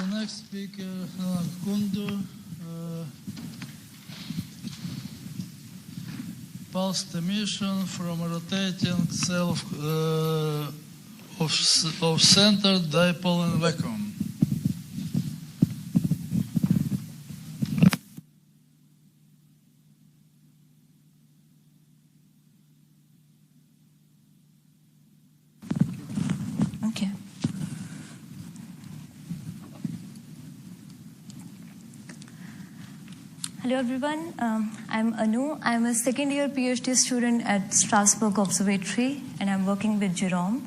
The next speaker, Kundu, pulse emission from a rotating self of centered dipole in vacuum. Hello everyone, I'm Anu. I'm a second year PhD student at Strasbourg Observatory and I'm working with Jerome.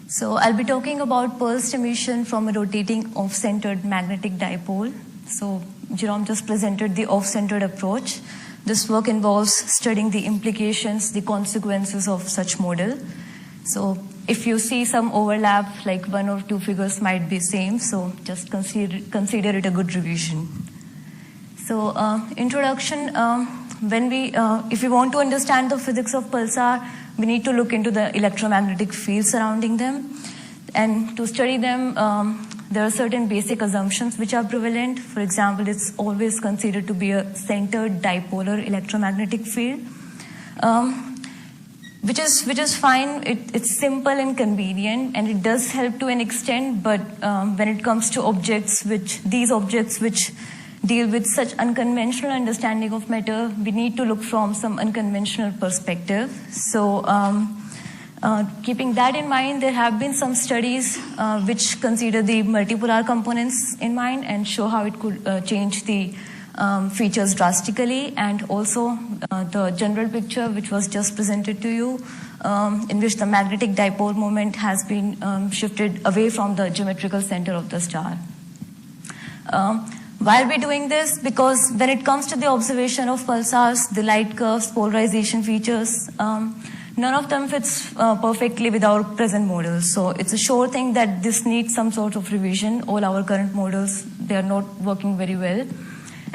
So I'll be talking about pulsed emission from a rotating off-centered magnetic dipole. So Jerome just presented the off-centered approach. This work involves studying the implications, the consequences of such model. So if you see some overlap, like one or two figures might be same, so just consider it a good revision. So introduction, if we want to understand the physics of pulsar, we need to look into the electromagnetic field surrounding them. And to study them, there are certain basic assumptions which are prevalent. For example, it's always considered to be a centered dipolar electromagnetic field, which is fine. It's simple and convenient, and it does help to an extent, but when it comes to these objects which deal with such unconventional understanding of matter, we need to look from some unconventional perspective. So keeping that in mind, there have been some studies which consider the multipolar components in mind and show how it could change the features drastically, and also the general picture which was just presented to you, in which the magnetic dipole moment has been shifted away from the geometrical center of the star. Why are we doing this? Because when it comes to the observation of pulsars, the light curves, polarization features, none of them fits perfectly with our present models. So it's a sure thing that this needs some sort of revision. All our current models, they are not working very well.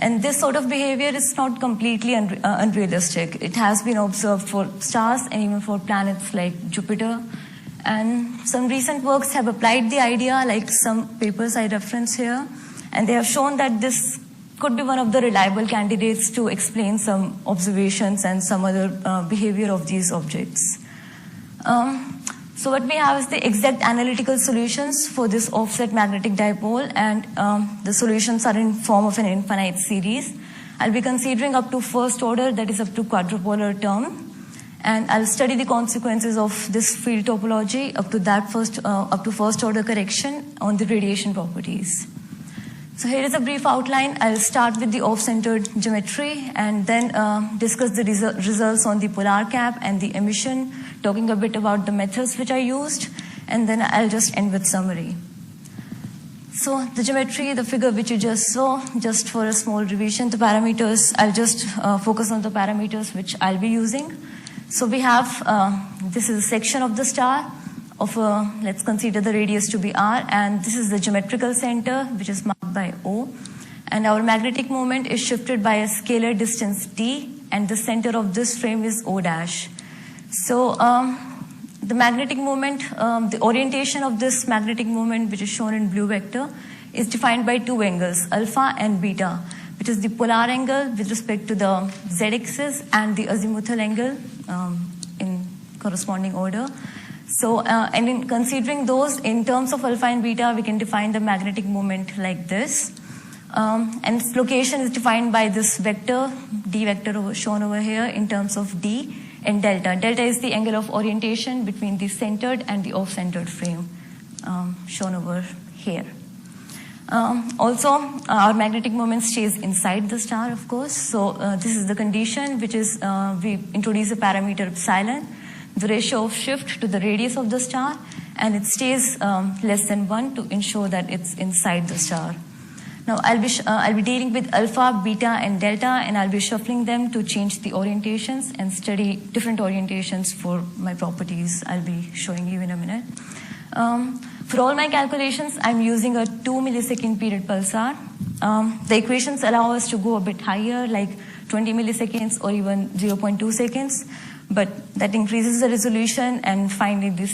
And this sort of behavior is not completely unrealistic. It has been observed for stars and even for planets like Jupiter. And some recent works have applied the idea, like some papers I reference here. And they have shown that this could be one of the reliable candidates to explain some observations and some other behavior of these objects. So what we have is the exact analytical solutions for this offset magnetic dipole, and the solutions are in form of an infinite series. I'll be considering up to first order, that is up to quadrupolar term. And I'll study the consequences of this field topology up to first order correction on the radiation properties. So here is a brief outline. I'll start with the off-centered geometry and then discuss the results on the polar cap and the emission, talking a bit about the methods which I used, and then I'll just end with summary. So the geometry, the figure which you just saw, just for a small revision, the parameters, I'll just focus on the parameters which I'll be using. So we have, this is a section of the star, let's consider the radius to be r, and this is the geometrical center, which is marked by O, and our magnetic moment is shifted by a scalar distance d, and the center of this frame is O dash. So the magnetic moment, the orientation of this magnetic moment, which is shown in blue vector, is defined by two angles, alpha and beta, which is the polar angle with respect to the z-axis and the azimuthal angle in corresponding order. So, and in considering those in terms of alpha and beta, we can define the magnetic moment like this. And its location is defined by this vector, d vector shown over here in terms of d and delta. Delta is the angle of orientation between the centered and the off-centered frame, shown over here. Also, our magnetic moment stays inside the star, of course. So, this is the condition, which is we introduce a parameter epsilon, the ratio of shift to the radius of the star, and it stays less than 1 to ensure that it's inside the star. Now I'll be dealing with alpha, beta, and delta, and I'll be shuffling them to change the orientations and study different orientations for my properties I'll be showing you in a minute. For all my calculations, I'm using a 2 millisecond period pulsar. The equations allow us to go a bit higher, like 20 milliseconds or even 0.2 seconds. But that increases the resolution and finally the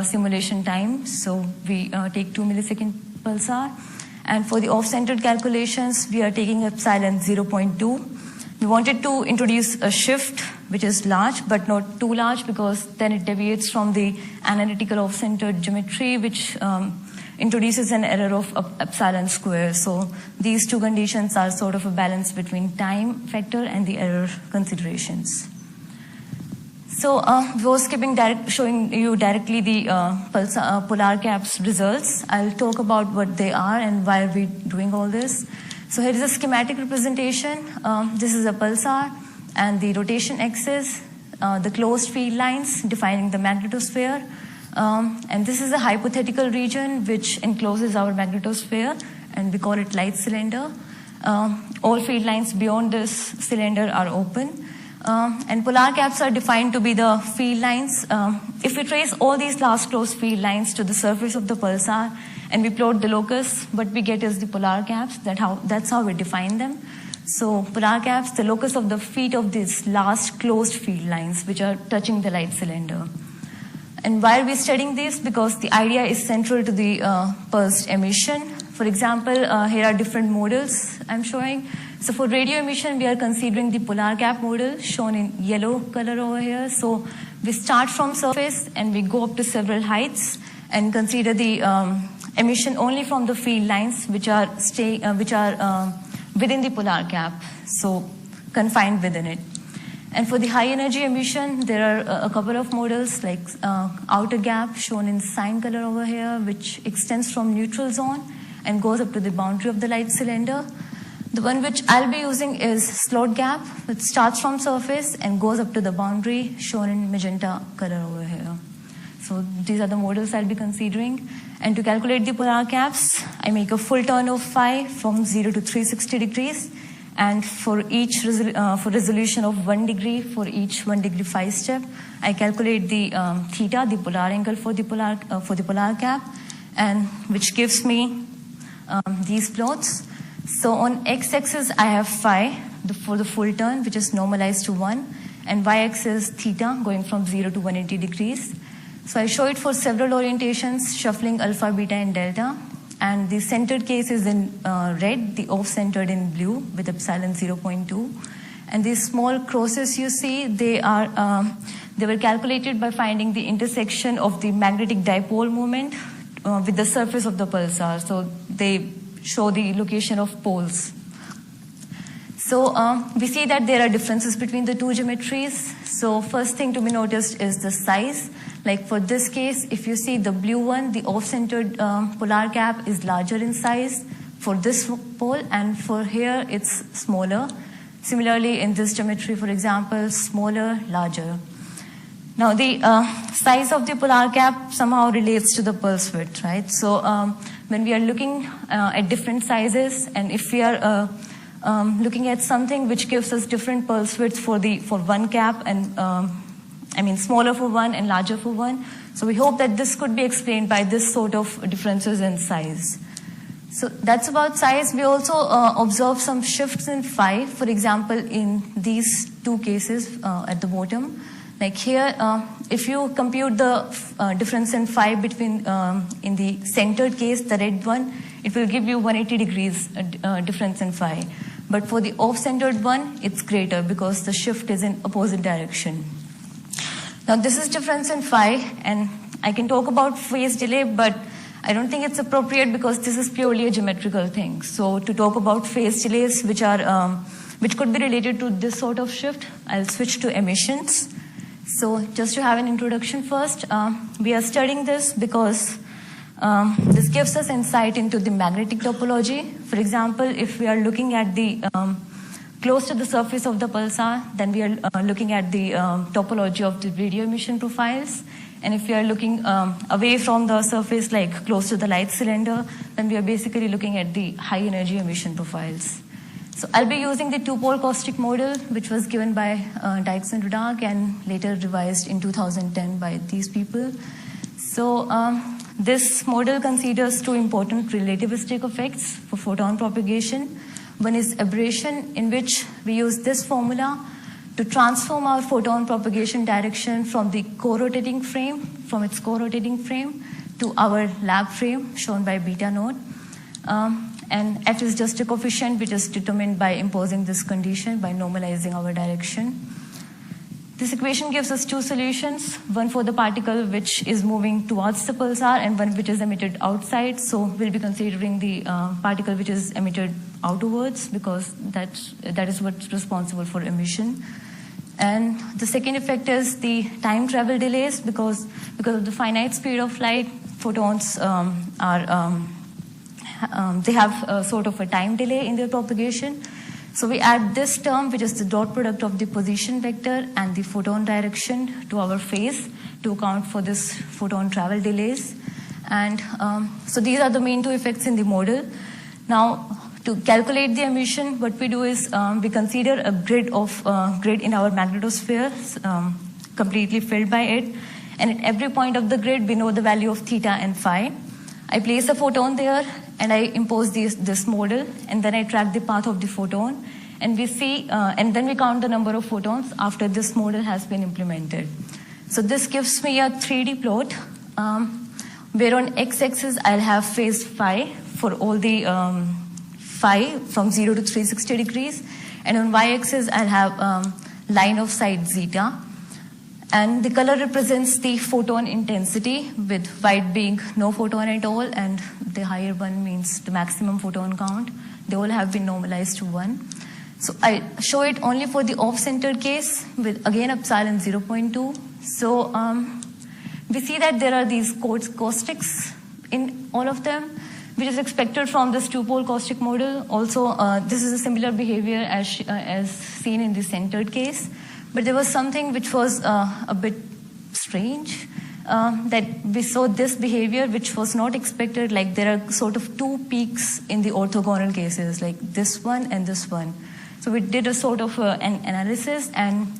simulation time. So we take 2 millisecond pulsar. And for the off-centered calculations, we are taking epsilon 0.2. We wanted to introduce a shift which is large, but not too large, because then it deviates from the analytical off-centered geometry, which introduces an error of epsilon square. So these two conditions are sort of a balance between time factor and the error considerations. So we were showing you directly the polar caps results. I'll talk about what they are and why are we doing all this. So here is a schematic representation. This is a pulsar and the rotation axis, the closed field lines defining the magnetosphere. And this is a hypothetical region which encloses our magnetosphere, and we call it light cylinder. All field lines beyond this cylinder are open. And polar caps are defined to be the field lines. If we trace all these last closed field lines to the surface of the pulsar and we plot the locus, what we get is the polar caps. That's how we define them. So polar caps, the locus of the feet of these last closed field lines which are touching the light cylinder. And why are we studying this? Because the idea is central to the pulsed emission. For example, here are different models I'm showing. So for radio emission, we are considering the polar cap model shown in yellow color over here. So we start from surface and we go up to several heights and consider the emission only from the field lines which are within the polar cap, so confined within it. And for the high energy emission, there are a couple of models like outer gap shown in cyan color over here, which extends from neutral zone and goes up to the boundary of the light cylinder. The one which I'll be using is slot gap, which starts from surface and goes up to the boundary, shown in magenta color over here. So these are the models I'll be considering. And to calculate the polar caps, I make a full turn of phi from 0 to 360 degrees. And for each for resolution of 1 degree for each 1 degree phi step, I calculate the theta, the polar angle for the polar cap, and which gives me these plots. So on x-axis, I have phi for the full turn, which is normalized to 1, and y-axis theta going from 0 to 180 degrees. So I show it for several orientations, shuffling alpha, beta, and delta. And the centered case is in red, the off-centered in blue with epsilon 0.2. And these small crosses you see, they were calculated by finding the intersection of the magnetic dipole moment with the surface of the pulsar. So they show the location of poles. So we see that there are differences between the two geometries. So first thing to be noticed is the size. Like for this case, if you see the blue one, the off-centered polar cap is larger in size for this pole, and for here it's smaller. Similarly, in this geometry, for example, smaller, larger. Now the size of the polar cap somehow relates to the pulse width, right? So when we are looking at different sizes, and if we are looking at something which gives us different pulse widths for one cap, and smaller for one and larger for one. So we hope that this could be explained by this sort of differences in size. So that's about size. We also observe some shifts in phi. For example, in these two cases at the bottom, like here, if you compute the difference in phi between in the centered case, the red one, it will give you 180 degrees difference in phi. But for the off-centered one, it's greater because the shift is in opposite direction. Now this is difference in phi, and I can talk about phase delay, but I don't think it's appropriate because this is purely a geometrical thing. So to talk about phase delays which could be related to this sort of shift, I'll switch to emissions. So just to have an introduction first, we are studying this because this gives us insight into the magnetic topology. For example, if we are looking at the close to the surface of the pulsar, then we are looking at the topology of the radio emission profiles. And if we are looking away from the surface, like close to the light cylinder, then we are basically looking at the high energy emission profiles. So I'll be using the two-pole caustic model, which was given by Dykes and Rudag and later revised in 2010 by these people. So this model considers two important relativistic effects for photon propagation. One is aberration, in which we use this formula to transform our photon propagation direction from its co-rotating frame to our lab frame shown by beta node. And F is just a coefficient which is determined by imposing this condition by normalizing our direction. This equation gives us two solutions, one for the particle which is moving towards the pulsar and one which is emitted outside. So we'll be considering the particle which is emitted outwards because that is what's responsible for emission. And the second effect is the time travel delays because of the finite speed of light, photons they have sort of a time delay in their propagation. So we add this term, which is the dot product of the position vector and the photon direction to our phase to account for this photon travel delays. And so these are the main two effects in the model. Now, to calculate the emission, what we do is we consider a grid in our magnetosphere, completely filled by it. And at every point of the grid, we know the value of theta and phi. I place a photon there, and I impose this model, and then I track the path of the photon, and we see, and then we count the number of photons after this model has been implemented. So this gives me a 3D plot, where on x-axis I'll have phase phi for all the phi from 0 to 360 degrees, and on y-axis I'll have line of sight zeta. And the color represents the photon intensity, with white being no photon at all, and the higher one means the maximum photon count. They all have been normalized to 1. So I show it only for the off-centered case, with again epsilon 0.2. So we see that there are these caustics in all of them, which is expected from this two-pole caustic model. Also, this is a similar behavior as seen in the centered case. But there was something which was a bit strange, that we saw this behavior which was not expected, like there are sort of two peaks in the orthogonal cases, like this one and this one. So we did a sort of an analysis, and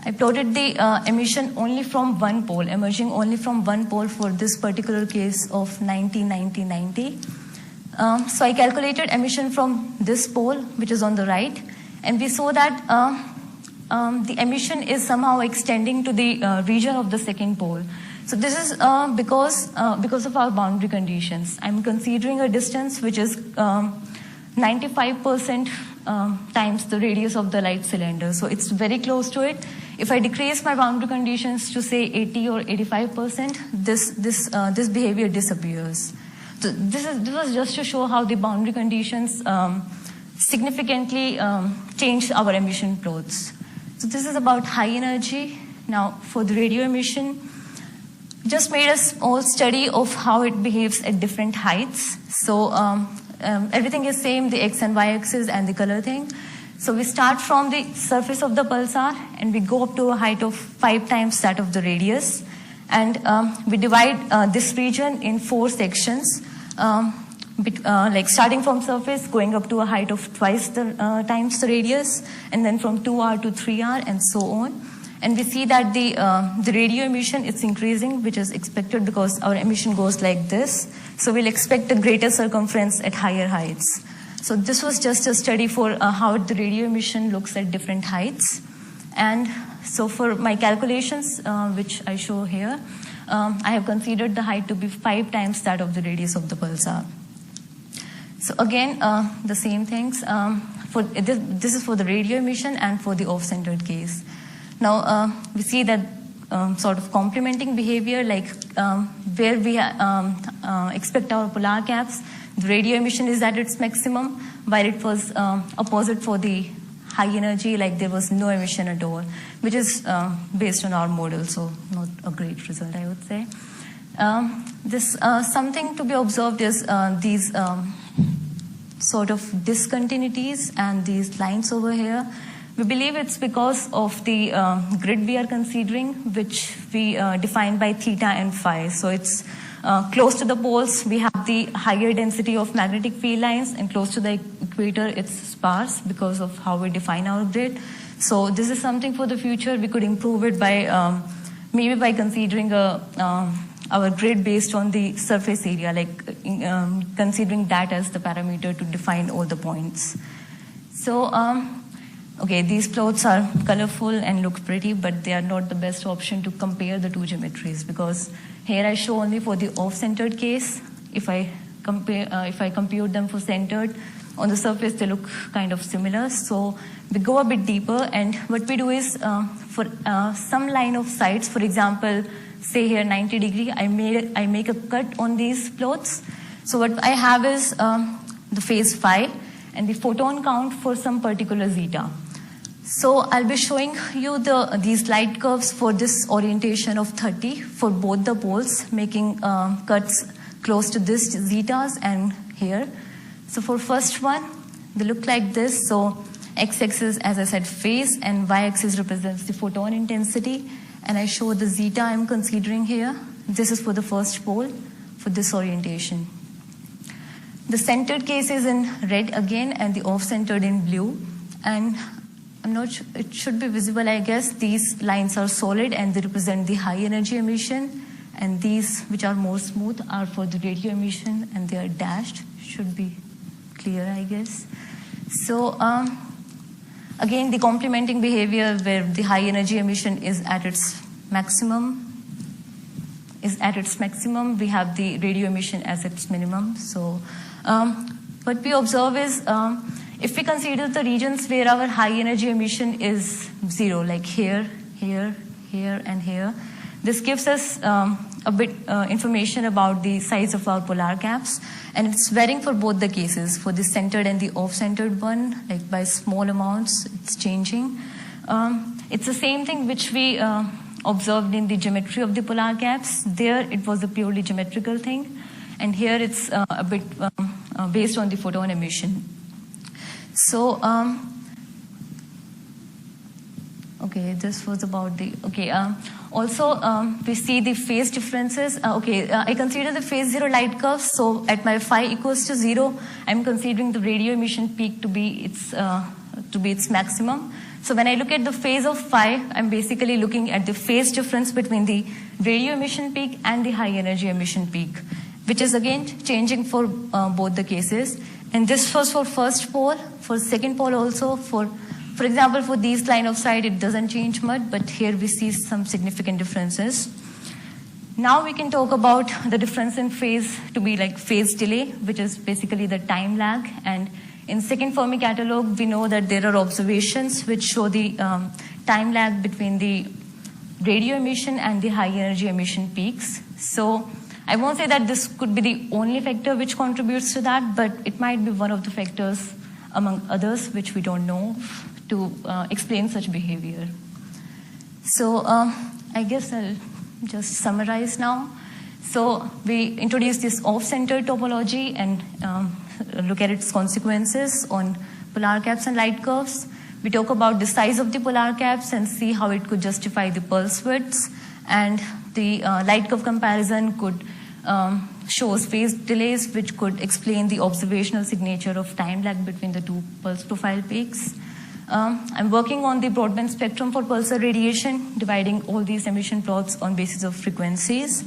I plotted the emission only from one pole, emerging only from one pole for this particular case of 90, 90, 90. So I calculated emission from this pole, which is on the right, and we saw that the emission is somehow extending to the region of the second pole. So this is because of our boundary conditions. I'm considering a distance which is 95% times the radius of the light cylinder. So it's very close to it. If I decrease my boundary conditions to say 80 or 85%, this behavior disappears. So this was just to show how the boundary conditions significantly change our emission plots. So this is about high energy. Now for the radio emission, just made a small study of how it behaves at different heights. So everything is same, the x and y axis and the color thing. So we start from the surface of the pulsar and we go up to a height of 5 times that of the radius. And we divide this region in 4 sections. Like starting from surface, going up to a height of twice the times the radius, and then from 2R to 3R, and so on. And we see that the radio emission is increasing, which is expected because our emission goes like this. So we'll expect a greater circumference at higher heights. So this was just a study for how the radio emission looks at different heights. And so for my calculations, which I show here, I have considered the height to be 5 times that of the radius of the pulsar. So again, the same things. For this is for the radio emission and for the off-centered case. Now we see that sort of complementing behavior, like where we expect our polar caps, the radio emission is at its maximum, while it was opposite for the high energy, like there was no emission at all, which is based on our model, so not a great result, I would say. Something to be observed is these sort of discontinuities and these lines over here. We believe it's because of the grid we are considering, which we define by theta and phi. So it's close to the poles, we have the higher density of magnetic field lines, and close to the equator, it's sparse because of how we define our grid. So this is something for the future. We could improve it by maybe by considering our grid based on the surface area, like considering that as the parameter to define all the points. So, okay, these plots are colorful and look pretty, but they are not the best option to compare the two geometries, because here I show only for the off-centered case. If I if I compute them for centered, on the surface they look kind of similar. So we go a bit deeper, and what we do is for some line of sights, for example, say here 90 degree, I make a cut on these plots. So what I have is the phase phi and the photon count for some particular zeta. So I'll be showing you these light curves for this orientation of 30 for both the poles, making cuts close to this zetas and here. So for first one, they look like this. So x-axis, as I said, phase, and y-axis represents the photon intensity. And I show the zeta I'm considering here. This is for the first pole for this orientation. The centered case is in red again, and the off-centered in blue. And I'm not sure, it should be visible, I guess. These lines are solid and they represent the high energy emission. And these, which are more smooth, are for the radio emission, and they are dashed. Should be clear, I guess. So again, the complementing behavior where the high energy emission is at its maximum. We have the radio emission as its minimum. So what we observe is if we consider the regions where our high energy emission is 0, like here, here, here, and here, this gives us a bit information about the size of our polar caps, and it's varying for both the cases, for the centered and the off-centered one, like by small amounts, it's changing. It's the same thing which we observed in the geometry of the polar caps. There, it was a purely geometrical thing, and here it's a bit based on the photon emission. So, okay, this was about the, okay, also we see the phase differences. I consider the phase 0 light curve, so at my phi equals to 0, I'm considering the radio emission peak to be its maximum. So when I look at the phase of phi, I'm basically looking at the phase difference between the radio emission peak and the high energy emission peak, which is again changing for both the cases. And this was for first pole, for second pole also. For example, for these line of sight, it doesn't change much, but here we see some significant differences. Now we can talk about the difference in phase to be like phase delay, which is basically the time lag. And in second Fermi catalog, we know that there are observations which show the time lag between the radio emission and the high energy emission peaks. So I won't say that this could be the only factor which contributes to that, but it might be one of the factors among others which we don't know to explain such behavior. So I guess I'll just summarize now. So we introduced this off-centered topology and look at its consequences on polar caps and light curves. We talk about the size of the polar caps and see how it could justify the pulse widths. And the light curve comparison could shows phase delays, which could explain the observational signature of time lag between the two pulse profile peaks. I'm working on the broadband spectrum for pulsar radiation, dividing all these emission plots on basis of frequencies.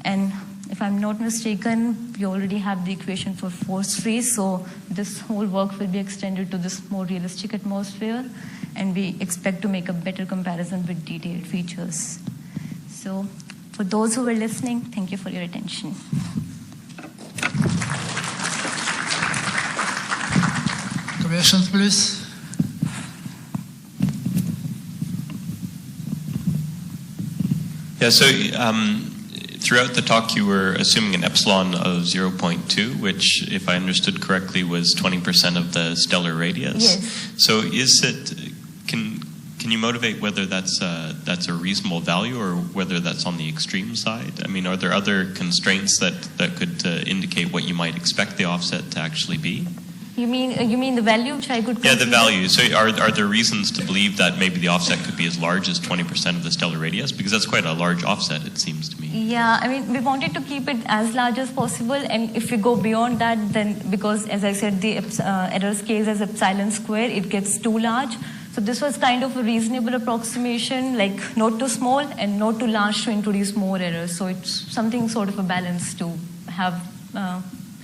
And if I'm not mistaken, we already have the equation for force free, so this whole work will be extended to this more realistic atmosphere, and we expect to make a better comparison with detailed features. So for those who were listening, thank you for your attention. Questions, please. Yeah, so throughout the talk you were assuming an epsilon of 0.2, which, if I understood correctly, was 20% of the stellar radius. Yes. So is it, can you motivate whether that's a reasonable value or whether that's on the extreme side? I mean, are there other constraints that could indicate what you might expect the offset to actually be? You mean the value which I could consider? Yeah, the value. So are there reasons to believe that maybe the offset could be as large as 20% of the stellar radius? Because that's quite a large offset, it seems to me. Yeah, I mean, we wanted to keep it as large as possible, and if we go beyond that, then because, as I said, the error scale is epsilon square, it gets too large. So this was kind of a reasonable approximation, like not too small and not too large to introduce more errors. So it's something sort of a balance to have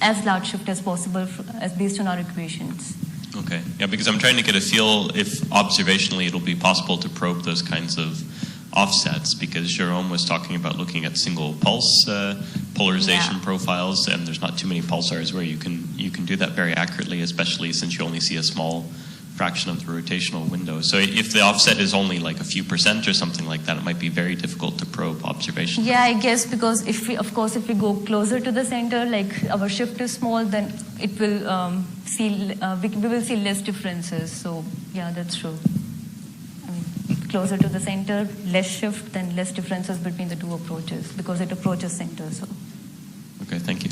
as large shift as possible as based on our equations. Okay, yeah, because I'm trying to get a feel if observationally it'll be possible to probe those kinds of offsets, because Jérôme was talking about looking at single pulse polarization Yeah. profiles, and there's not too many pulsars where you can do that very accurately, especially since you only see a small fraction of the rotational window. So if the offset is only like a few percent or something like that, it might be very difficult to probe observation. Yeah, I guess because if we go closer to the center, like our shift is small, then it will we will see less differences. So yeah, that's true. I mean, closer to the center, less shift, then less differences between the two approaches because it approaches center. So. Okay, thank you.